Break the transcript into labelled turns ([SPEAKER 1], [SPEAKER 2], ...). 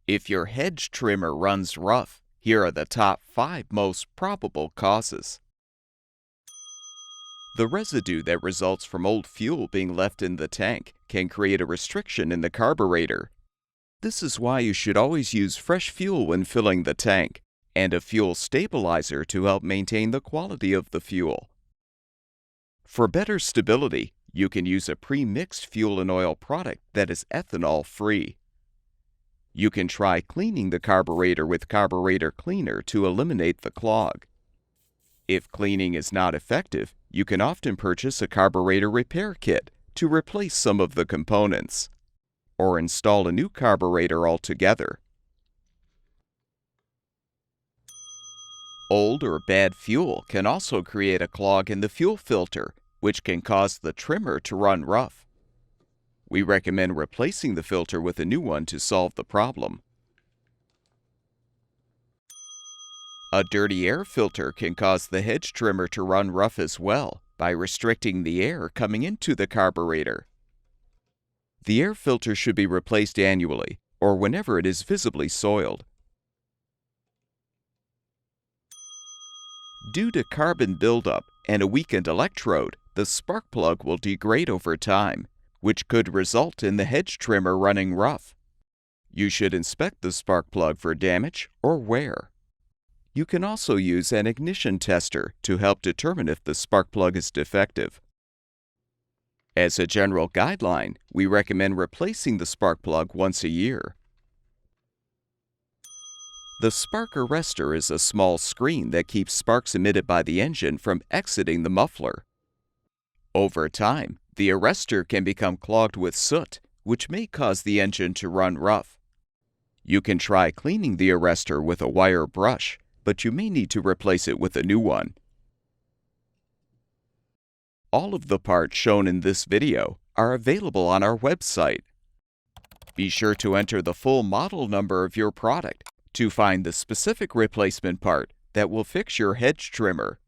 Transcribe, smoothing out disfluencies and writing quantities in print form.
[SPEAKER 1] If your hedge trimmer runs rough, here are the top 5 most probable causes. The residue that results from old fuel being left in the tank can create a restriction in the carburetor. This is why you should always use fresh fuel when filling the tank, and a fuel stabilizer to help maintain the quality of the fuel. For better stability, you can use a pre-mixed fuel and oil product that is ethanol-free. You can try cleaning the carburetor with carburetor cleaner to eliminate the clog. If cleaning is not effective, you can often purchase a carburetor repair kit to replace some of the components, or install a new carburetor altogether. Old or bad fuel can also create a clog in the fuel filter, which can cause the trimmer to run rough. We recommend replacing the filter with a new one to solve the problem. A dirty air filter can cause the hedge trimmer to run rough as well by restricting the air coming into the carburetor. The air filter should be replaced annually or whenever it is visibly soiled. Due to carbon buildup and a weakened electrode, the spark plug will degrade over time, which could result in the hedge trimmer running rough. You should inspect the spark plug for damage or wear. You can also use an ignition tester to help determine if the spark plug is defective. As a general guideline, we recommend replacing the spark plug once a year. The spark arrestor is a small screen that keeps sparks emitted by the engine from exiting the muffler. Over time, the arrestor can become clogged with soot, which may cause the engine to run rough. You can try cleaning the arrestor with a wire brush, but you may need to replace it with a new one. All of the parts shown in this video are available on our website. Be sure to enter the full model number of your product to find the specific replacement part that will fix your hedge trimmer.